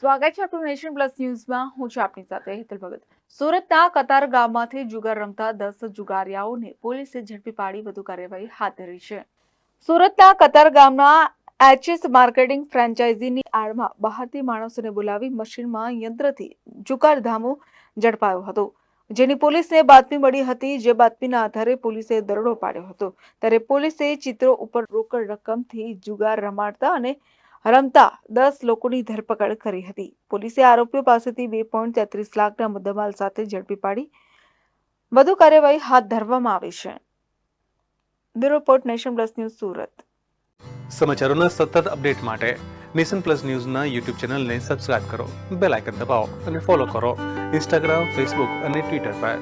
સ્વાગત છે આપણું નેશન પ્લસ ન્યૂઝમાં. હું છું આપની સાથે હેતલ ભગત. સુરતના કતાર ગામમાંથી જુગાર રમતા 10 જુગારિયાઓને પોલીસે ઝડપી પાડી વધુ કાર્યવાહી હાથ ધરી છે. સુરતના કતાર ગામના એચએસ માર્કેટિંગ ફ્રેન્ચાઇઝીની આડમાં બહારથી માણસોને બોલાવી મશીનમાં યંત્રથી જુગાર ધામો ઝડપાયો હતો, જેની પોલીસને બાતમી મળી હતી. જે બાતમીના આધારે પોલીસે દરોડો પાડ્યો હતો. ત્યારે પોલીસે ચિત્રો ઉપર રોકડ રકમથી જુગાર રમાડતા અને રમતા 10 લોકોની ધરપકડ કરી હતી. પોલીસે આરોપીઓ પાસેથી 2.33 લાખના મુદ્દામાલ સાથે ઝડપી પાડી વધુ કાર્યવાહી હાથ ધરવામાં આવી છે. Bureau report, nation plus news, Surat. સમાચારોના સતત અપડેટ માટે નેશન પ્લસ ન્યૂઝના યુટ્યુબ ચેનલને સબસ્ક્રાઇબ કરો, બેલ આઇકન દબાવો અને ફોલો કરો ઇન્સ્ટાગ્રામ, ફેસબુક અને ટ્વિટર પર.